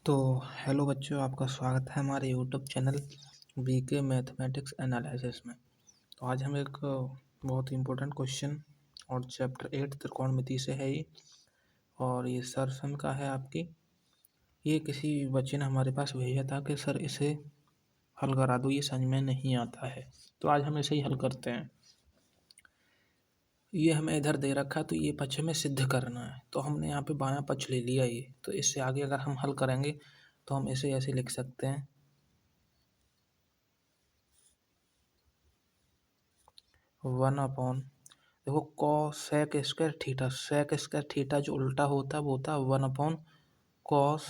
तो हेलो बच्चों, आपका स्वागत है हमारे YouTube channel BK mathematics analysis में। तो आज हम एक बहुत ही इम्पोर्टेंट क्वेश्चन और चैप्टर 8 त्रिकोणमिति से है ये। और ये सर का है आपकी। ये किसी बच्चे ने हमारे पास भेजा था कि सर इसे हल करा दो, ये समझ में नहीं आता है। तो आज हम इसे ही हल करते हैं। ये हमें इधर दे रखा है, तो ये पक्ष हमें सिद्ध करना है। तो हमने यहाँ पे बायां पक्ष ले लिया ये। तो इससे आगे अगर हम हल करेंगे तो हम इसे ऐसे लिख सकते हैं, 1 अपॉन, देखो cosec square theta, sec square theta जो उल्टा होता है वो होता है 1 अपॉन कॉस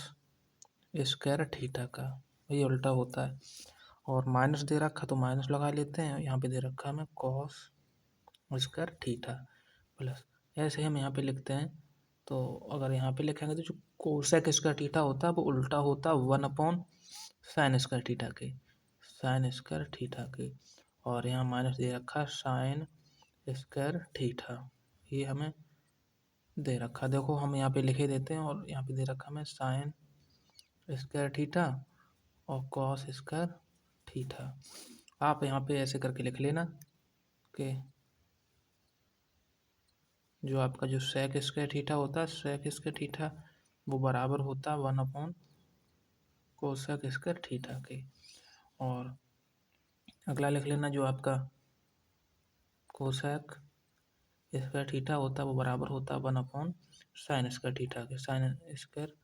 स्क्वायर थीटा का, ये उल्टा होता है। और माइनस दे रखा तो माइनस लगा लेते हैं, यहाँ पे दे रखा है हमें कॉस स्क्वायर थीटा प्लस, ऐसे हम यहाँ पे लिखते हैं। तो अगर यहाँ पे लिखेंगे तो जो कोसेक स्क्वायर थीटा होता है वो उल्टा होता है 1 अपॉन साइन स्क्वायर थीटा के, साइन स्क्वायर थीटा के। और यहाँ माइनस दे रखा है साइन स्क्वायर थीटा, ये हमें दे रखा। देखो हम यहाँ पे लिखे देते हैं, और यहाँ पे दे रखा हमें साइन स्क्वायर थीटा और कॉस स्क्वायर थीटा। आप यहाँ पे ऐसे करके लिख लेना कि जो आपका जो सेक स्क्वायर थीटा होता है, सेक स्क्वायर थीटा वो बराबर होता है 1 अपॉन कोसेक स्क्वायर थीटा के। और अगला लिख लेना जो आपका कोसेक स्क्वायर थीटा होता है वो बराबर होता है 1 अपॉन साइन स्क्वायर थीटा के, साइन स्क्वायर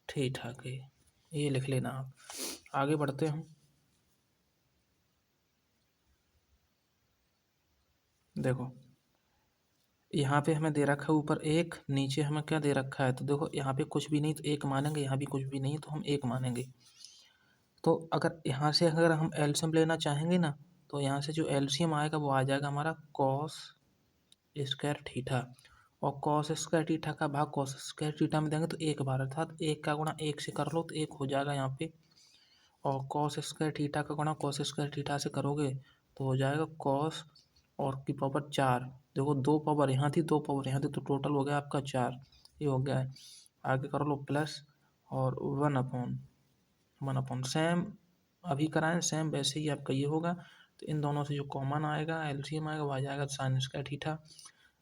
थीटा के। ये लिख लेना आप। आगे बढ़ते हैं। देखो यहाँ पे हमें दे रखा है ऊपर एक, नीचे हमें क्या दे रखा है। तो देखो यहाँ पे कुछ भी नहीं तो एक मानेंगे, यहाँ भी कुछ भी नहीं तो हम एक मानेंगे। तो अगर यहाँ से अगर हम एलसीएम लेना चाहेंगे ना, तो यहाँ से जो एलसीएम आएगा वो आ जाएगा हमारा कॉस स्क्वायर थीटा। और कॉस स्क्वायर थीटा का भाग कॉस स्क्वायर थीटा में देंगे तो एक बार, अर्थात एक का गुणा एक से कर लो तो एक हो जाएगा यहाँ पे। और कॉस स्क्वायर थीटा का गुणा कॉस स्क्वायर थीटा से करोगे तो हो जाएगा कॉस और की पावर 4। देखो दो पावर यहाँ थी, दो पावर यहाँ थी, तो टोटल हो गया आपका 4। ये हो गया है। आगे कर लो प्लस और 1 अपॉन सेम अभी कराएं, सेम वैसे ही आपका ये होगा। तो इन दोनों से जो कॉमन आएगा एलसीएम आएगा वो आ जाएगा साइन स्क्वायर थीटा।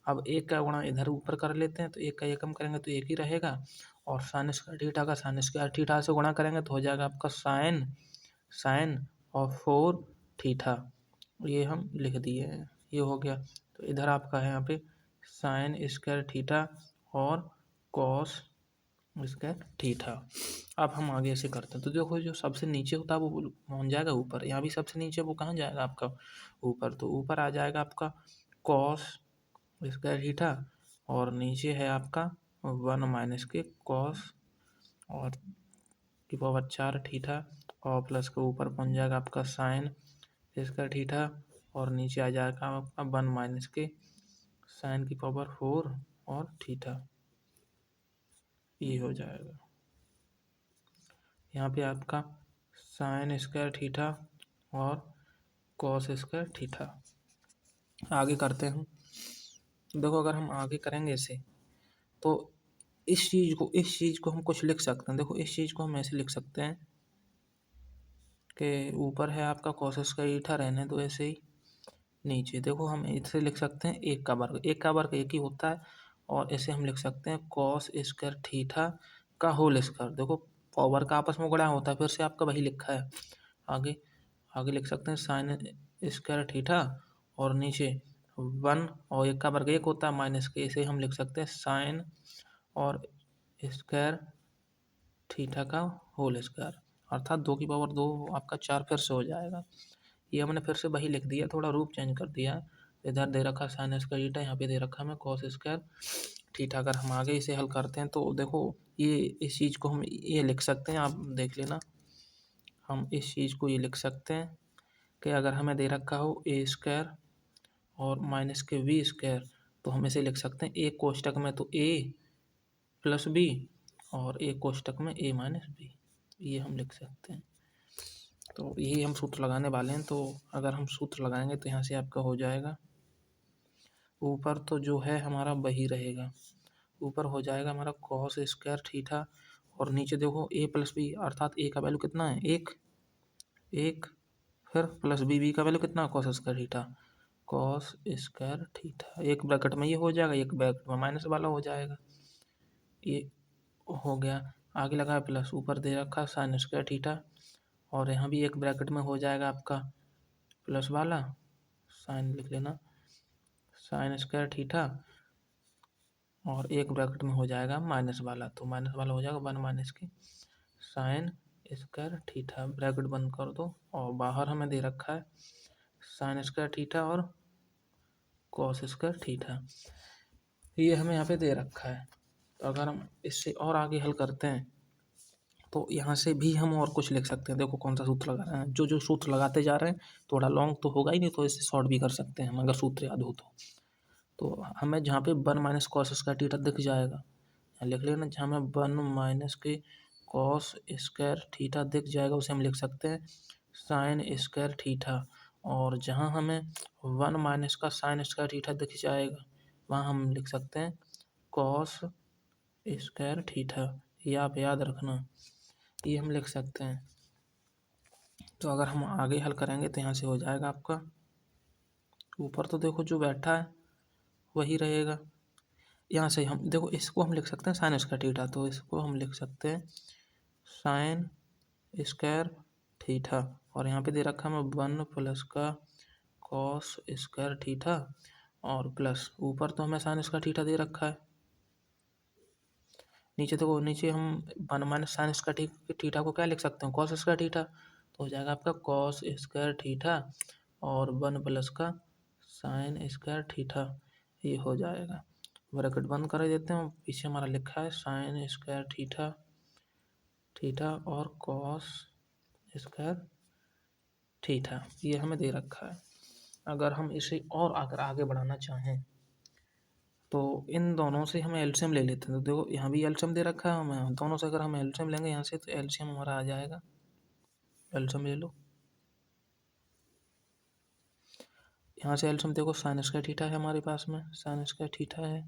अब एक का गुणा इधर ऊपर कर लेते हैं, तो एक का ये कम करेंगे तो एक ही रहेगा। और साइन स्क्वायर थीटा का साइन स्क्वायर थीटा से गुणा करेंगे तो हो जाएगा आपका साइन साइन और 4 थीटा। ये हम लिख दिए हैं, ये हो गया। तो इधर आपका है यहाँ पे साइन स्क्वायर थीटा और कॉस स्क्वायर थीटा। अब हम आगे ऐसे करते हैं। तो देखो जो सबसे नीचे होता है वो पहुँच जाएगा ऊपर, यहाँ भी सबसे नीचे वो कहाँ जाएगा आपका ऊपर। तो ऊपर आ जाएगा आपका कॉस स्क्वायर थीटा और नीचे है आपका 1 माइनस के कॉस और की पावर 4 थीटा, और प्लस के ऊपर पहुँच जाएगा आपका साइन स्क्वायर थीटा और नीचे आ जाएगा आपका 1 माइनस के साइन की पावर 4 और थीटा। ये हो जाएगा यहाँ पे आपका साइन स्क्वायर थीटा और कॉस स्क्वायर थीटा। आगे करते हैं। देखो अगर हम आगे करेंगे इसे तो इस चीज़ को हम कुछ लिख सकते हैं। देखो इस चीज़ को हम ऐसे लिख सकते हैं कि ऊपर है आपका कॉस स्क्वायर थीटा, रहने दो ऐसे ही। नीचे देखो हम इसे लिख सकते हैं एक का वर्ग, एक का वर्ग एक ही होता है। और इसे हम लिख सकते हैं कॉस स्क्वायर थीटा का होल स्क्वायर। देखो पावर का आपस में गुणा होता है, फिर से आपका वही लिखा है। आगे आगे लिख सकते हैं साइन स्क्वायर थीटा और नीचे 1 और एक का वर्ग एक होता है माइनस के, इसे हम लिख सकते हैं साइन और स्क्वायर थीटा का होल स्क्वायर, अर्थात 2 की पावर 2 आपका 4 फिर से हो जाएगा। ये हमने फिर से वही लिख दिया, थोड़ा रूप चेंज कर दिया है। इधर दे रखा साइन स्क्वायर थीटा, यहाँ पे दे रखा हमें कॉस स्क्वायर थीटा। अगर हम आगे इसे हल करते हैं तो देखो ये इस चीज़ को हम ये लिख सकते हैं, आप देख लेना। हम इस चीज़ को ये लिख सकते हैं कि अगर हमें दे रखा हो ए स्क्वायर और माइनस के वी स्क्वायर, तो हम इसे लिख सकते हैं एक कोष्टक में तो ए प्लस बी और एक कोष्टक में ए माइनस बी, ये हम लिख सकते हैं। तो यही हम सूत्र लगाने वाले हैं। तो अगर हम सूत्र लगाएंगे तो यहाँ से आपका हो जाएगा, ऊपर तो जो है हमारा वही रहेगा, ऊपर हो जाएगा हमारा कॉस स्क्वायर थीटा और नीचे देखो ए प्लस बी, अर्थात ए का वैल्यू कितना है, एक, एक, फिर प्लस बी का वैल्यू कितना, cos square theta, cos square theta. एक ब्रैकेट में ये हो जाएगा, एक ब्रैकेट में माइनस वाला हो जाएगा, ये हो गया। आगे लगा प्लस, ऊपर दे रखा साइन स्क्वायर थीटा, और यहाँ भी एक ब्रैकेट में हो जाएगा आपका प्लस वाला, साइन लिख लेना, साइन स्क्वायर थीटा, और एक ब्रैकेट में हो जाएगा माइनस वाला, तो माइनस वाला हो जाएगा 1 माइनस की साइन स्क्वायर थीटा। ब्रैकेट बंद कर दो, और बाहर हमें दे रखा है साइन स्क्वायर थीटा और कॉस स्क्वायर थीटा, ये हमें यहाँ पे दे रखा है। तो अगर हम इससे और आगे हल करते हैं तो यहाँ से भी हम और कुछ लिख सकते हैं। देखो कौन सा सूत्र लगा रहे हैं, जो जो सूत्र लगाते जा रहे हैं, थोड़ा लॉन्ग तो होगा ही नहीं, तो इससे शॉर्ट भी कर सकते हैं हम अगर सूत्र याद हो तो हमें जहाँ पे 1 माइनस कॉस स्क्वायर थीटा दिख जाएगा, यहाँ लिख लेना, जहाँ हमें 1 माइनस के कॉस स्क्वायर थीटा दिख जाएगा उसे हम लिख सकते हैं साइन स्क्वायर थीटा, और जहाँ हमें 1 माइनस का साइन स्क्वायर थीटा दिख जाएगा वहाँ हम लिख सकते हैं कॉस स्क्वायर थीटा। ये आप याद रखना, ये हम लिख सकते हैं। तो अगर हम आगे हल करेंगे तो यहाँ से हो जाएगा आपका, ऊपर तो देखो जो बैठा है वही रहेगा, यहाँ से हम देखो इसको हम लिख सकते हैं साइन स्क्वायर थीटा, तो इसको हम लिख सकते हैं साइन स्क्वायर थीटा, और यहाँ पे दे रखा है हमें 1 प्लस का कॉस स्क्वायर थीटा, और प्लस ऊपर तो हमें साइन स्क्वायर थीटा दे रखा है, नीचे देखो, नीचे हम 1 माइनस साइन स्क्वायर थीटा को क्या लिख सकते हैं, कॉस स्क्वायर थीटा, तो हो जाएगा आपका कॉस स्क्वायर थीटा और 1 प्लस का साइन स्क्वायर थीटा, ये हो जाएगा। ब्रैकेट बंद कर देते हैं, पीछे हमारा लिखा है साइन स्क्वायर थीटा, थीटा और कॉस स्क्वायर थीटा, ये हमें दे रखा है। अगर हम इसे और अगर आगे बढ़ाना चाहें तो इन दोनों से हम एलसीएम ले लेते हैं। तो देखो यहाँ भी एलसीएम दे रखा है हमें, दोनों से अगर हम एलसीएम लेंगे यहाँ से, तो एलसीएम हमारा आ जाएगा, एलसीएम ले लो, यहाँ से एलसीएम देखो साइन स्क्वायर थीटा है हमारे पास में, साइन स्क्वायर थीटा है,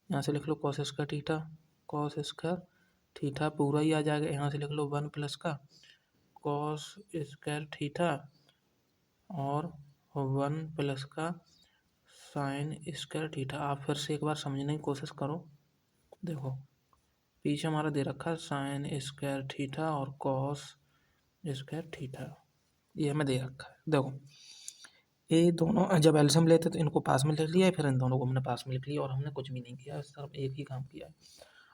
यहाँ से लिख लो cos square theta, cos square theta पूरा ही आ जाएगा, यहाँ से लिख लो 1 प्लस का कॉस स्क्वायर थीटा और 1 प्लस का साइन स्क्वायर थीटा। आप फिर से एक बार समझने की कोशिश करो, देखो पीछे हमारा दे रखा है साइन स्क्वायर थीटा और कॉस स्क्वायर थीटा, ये हमें दे रखा है। देखो ये दोनों जब एलसीएम लेते तो इनको पास में लिख लिया है, फिर इन दोनों को हमने पास में लिख लिया, और हमने कुछ भी नहीं किया, सिर्फ एक ही काम किया है।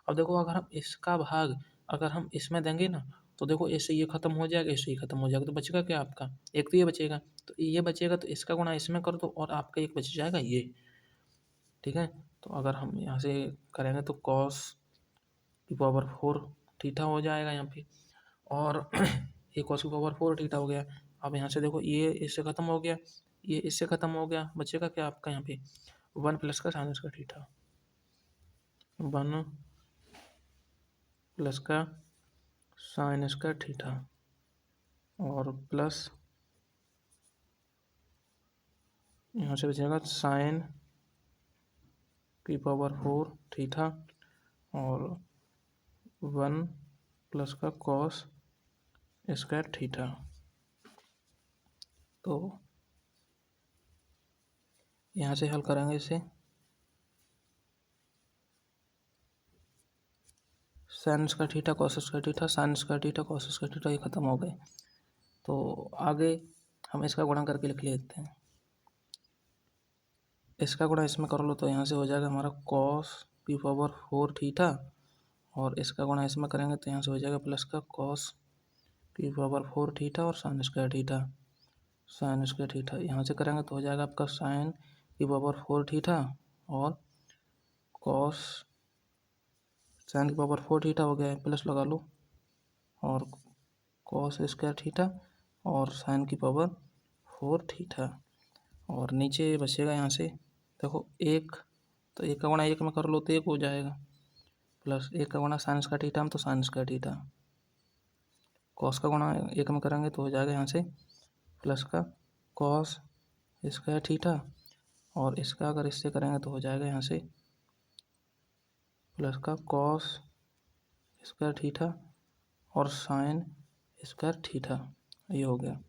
अब देखो अगर हम इसका भाग अगर हम इसमें देंगे ना, तो देखो इससे ये खत्म हो जाएगा, इससे ये खत्म हो जाएगा, तो बचेगा क्या आपका, एक तो ये बचेगा, तो ये बचेगा, तो इसका गुणा इसमें कर दो और आपका एक बच जाएगा ये, ठीक है। तो अगर हम यहाँ से करेंगे तो कॉस की पावर 4 थीटा हो जाएगा यहाँ पे, और ये कॉस की पावर 4 थीटा हो गया। अब यहाँ से देखो ये इससे ख़त्म हो गया, ये इससे ख़त्म हो गया, बचेगा क्या आपका यहाँ पे 1 प्लस का साइन स्क्वायर थीटा, 1 प्लस का साइन स्क्वायर थीटा और प्लस यहाँ से बचेगा साइन की पावर 4 थीटा और 1 प्लस का कॉस स्क्वायर थीटा। तो यहाँ से हल करेंगे इसे, sine square theta cos square theta, sine square theta cos square theta, ये खत्म हो गए। तो आगे हम इसका गुणा करके लिख लेते हैं, इसका गुणा इसमें कर लो तो यहाँ से हो जाएगा हमारा कॉस की पावर 4 थीटा, और इसका गुणा इसमें करेंगे तो यहाँ से हो जाएगा प्लस का कॉस की पावर 4 थीटा और sine square theta, sine square theta यहाँ से करेंगे तो हो जाएगा आपका साइन की पावर 4 थीटा और कॉस, साइन की पावर 4 थीटा हो गया है, प्लस लगा लो, और कॉस स्क्वायर थीटा और साइन की पावर 4 थीटा, और नीचे बचेगा यहाँ से देखो एक, तो एक का गुणा एक में कर लो तो एक हो जाएगा, प्लस एक का गुणा साइन स्क्वायर थीटा में तो साइन स्क्वायर थीटा, कॉस का गुणा एक में करेंगे तो हो जाएगा यहाँ से प्लस का कॉस स्क्वायर थीटा, और इसका अगर इससे करेंगे तो हो जाएगा यहाँ से प्लस का कॉस स्क्वायर थीटा और साइन स्क्वायर थीटा। ये हो गया।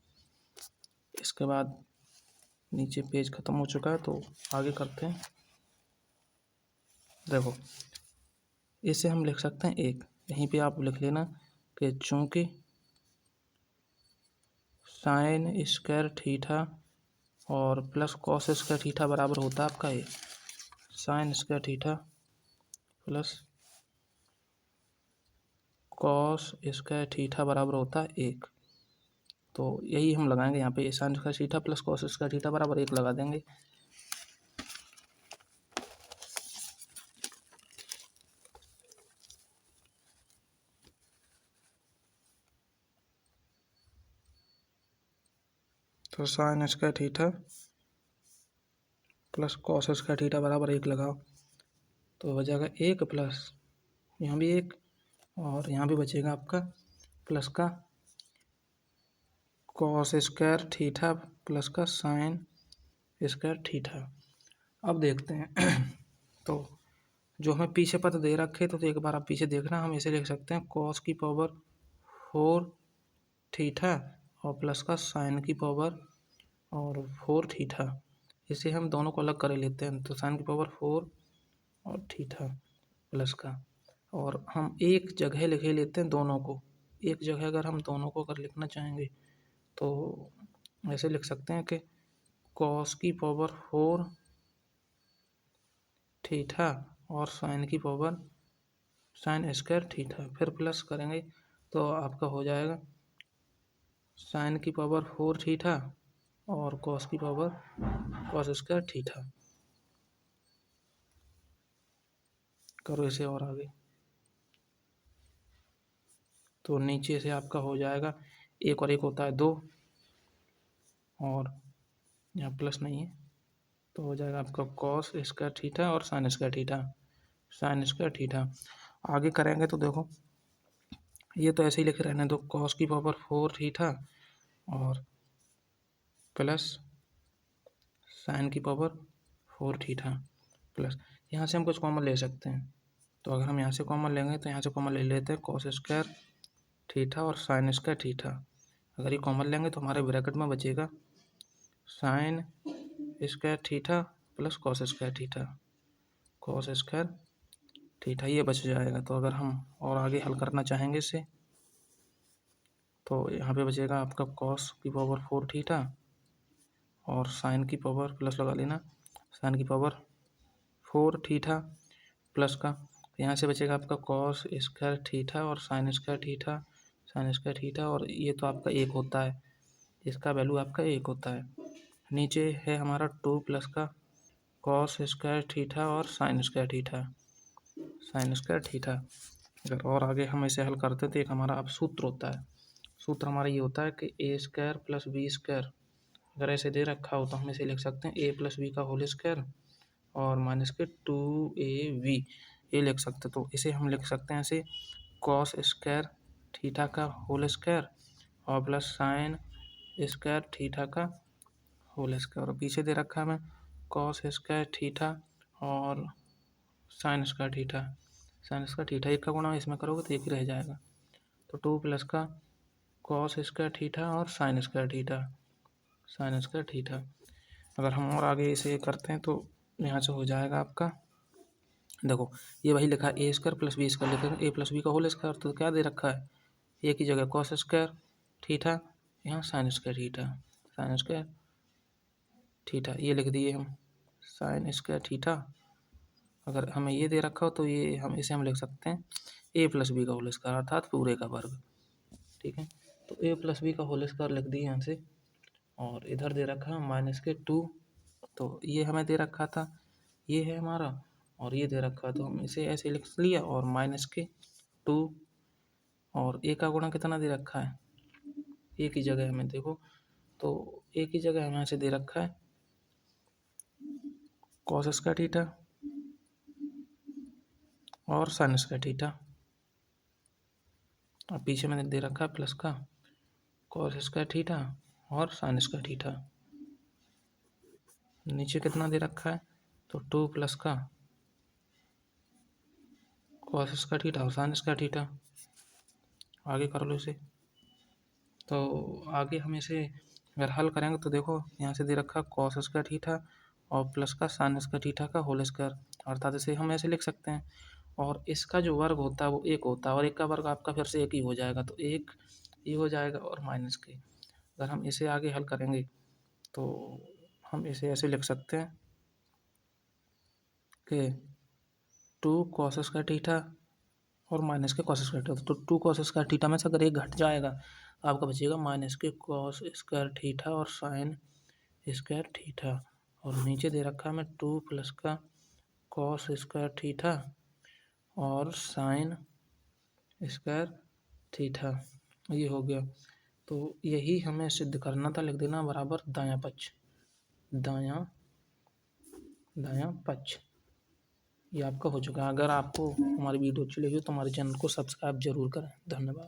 इसके बाद नीचे पेज ख़त्म हो चुका है, तो आगे करते हैं। देखो, इसे हम लिख सकते हैं एक, यहीं पे आप लिख लेना कि चूँकि साइन स्क्वायर थीटा और प्लस कॉस स्क्वायर थीटा बराबर होता है आपका ये sine square theta plus cos square theta बराबर होता है एक। तो यही हम लगाएंगे यहाँ पे, sine square theta plus cos square theta बराबर एक लगा देंगे। तो sine square theta plus cos square theta बराबर एक लगाओ, तो हो जाएगा एक प्लस यहाँ भी एक, और यहाँ भी बचेगा आपका प्लस का कॉस स्क्वायर थीटा प्लस का साइन स्क्वायर थीटा। अब देखते हैं तो जो हमें पीछे पद दे रखे तो एक बार आप पीछे देखना, हम इसे लिख सकते हैं कॉस की पावर 4 थीटा और प्लस का साइन की पावर और 4 थीटा। इसे हम दोनों को अलग कर लेते हैं, तो साइन की पावर 4 और थीटा प्लस का, और हम एक जगह लिखे लेते हैं दोनों को। एक जगह अगर हम दोनों को अगर लिखना चाहेंगे तो ऐसे लिख सकते हैं कि कॉस की पावर 4 थीटा और साइन की पावर साइन स्क्वायर थीटा, फिर प्लस करेंगे तो आपका हो जाएगा साइन की पावर 4 थीटा और कॉस की पावर कॉस स्क्वायर थीटा। करो इसे और आगे, तो नीचे से आपका हो जाएगा एक और एक होता है 2, और यहाँ प्लस नहीं है तो हो जाएगा आपका कॉस स्क्वायर थीटा और sine square theta, sine square theta. आगे करेंगे तो देखो, ये तो ऐसे ही लिखे रहने दो, कॉस की पावर 4 थीटा और प्लस साइन की पावर 4 थीटा प्लस, यहाँ से हम कुछ कॉमन ले सकते हैं। तो अगर हम यहाँ से कॉमन लेंगे तो यहाँ से कॉमन ले लेते हैं कॉस स्क्वायर थीटा और साइन स्क्वायर थीटा। अगर ये कॉमन लेंगे तो हमारे ब्रैकेट में बचेगा sine square theta plus cos square theta, cos square theta ये बच जाएगा। तो अगर हम और आगे हल करना चाहेंगे इसे, तो यहाँ पे बचेगा आपका कॉस की पावर 4 थीटा और साइन की पावर प्लस लगा लेना साइन की पावर 4 थीटा प्लस का, यहाँ से बचेगा आपका कॉस स्क्वायर थीटा और sine square theta, sine square theta, और ये तो आपका एक होता है, इसका वैल्यू आपका एक होता है। नीचे है हमारा 2 प्लस का कॉस स्क्वायर थीटा और sine square theta, sine square theta. अगर और आगे हम इसे हल करते हैं तो एक हमारा अब सूत्र होता है, सूत्र हमारा ये होता है कि ए स्क्वायर प्लस बी स्क्वायर, अगर ऐसे दे रखा हो तो हम इसे लिख सकते हैं ए प्लस बी का होल स्क्वायर और माइनस के 2ab ये लिख सकते हैं। तो इसे हम लिख सकते हैं ऐसे कॉस स्क्वायर थीटा का होल स्क्वायर और प्लस साइन स्क्वायर थीटा का होल स्क्वायर, और पीछे दे रखा है हमें कॉस स्क्वायर थीटा और sine square theta, sine square theta एक का गुणा इसमें करोगे तो एक ही रह जाएगा। तो 2 प्लस का कॉस स्क्वायर थीटा और sine square theta, sine square theta. अगर हम और आगे इसे करते हैं तो यहाँ से हो जाएगा आपका, देखो ये वही लिखा है ए स्क्वायर प्लस बी स्क्वायर, लिखेंगे ए प्लस बी का होल स्क्वायर, तो क्या दे रखा है ए की जगह कॉस स्क्वायर थीटा, यहाँ sine square theta, sine square theta ये लिख दिए हम साइन स्क्वायर थीटा। अगर हमें ये दे रखा हो तो ये हम इसे हम लिख सकते हैं ए प्लस बी का होल स्क्वायर अर्थात पूरे का वर्ग, ठीक है। तो ए प्लस बी का होल स्क्वायर लिख दिए यहाँ से, और इधर दे रखा है माइनस के 2, तो ये हमें दे रखा था ये है हमारा, और ये दे रखा तो हम इसे ऐसे लिख लिया, और माइनस के 2 और ए का गुणा कितना दे रखा है ए की जगह हमें देखो, तो ए की जगह हमें यहाँ से दे रखा है कॉस स्क्वायर थीटा और साइन स्क्वायर थीटा, और पीछे मैंने दे रखा है प्लस का कॉस स्क्वायर थीटा और साइन स्क्वायर थीटा। नीचे कितना दे रखा है तो 2 प्लस का कॉस स्क्वायर थीटा और साइन स्क्वायर थीटा। आगे कर लो इसे। तो आगे हम इसे अगर हल करेंगे तो देखो यहाँ से दे रखा कॉस स्क्वायर थीटा और प्लस का साइन स्क्वायर थीटा का होल स्क्वायर, अर्थात इसे हम ऐसे लिख सकते हैं। और इसका जो वर्ग होता है वो एक होता है और एक का वर्ग आपका फिर से एक ही हो जाएगा, तो एक ये हो जाएगा और माइनस के। अगर हम इसे आगे हल करेंगे तो हम इसे ऐसे लिख सकते हैं कि 2 कॉस स्क्वायर थीटा और माइनस के कॉस स्क्वायर थीटा। तो 2 कॉस स्क्वायर थीटा में से अगर एक घट जाएगा तो आपका बचेगा माइनस के कॉस स्क्वायर थीटा और साइन स्क्वायर थीटा। और नीचे दे रखा है हमें 2 प्लस का कॉस स्क्वायर थीटा और साइन स्क्वायर थीटा, ये हो गया। तो यही हमें सिद्ध करना था, लिख देना बराबर दायां पक्ष, दायां दायां पक्ष। ये आपका हो चुका है। अगर आपको हमारी वीडियो अच्छी लगी तो हमारे चैनल को सब्सक्राइब जरूर करें। धन्यवाद।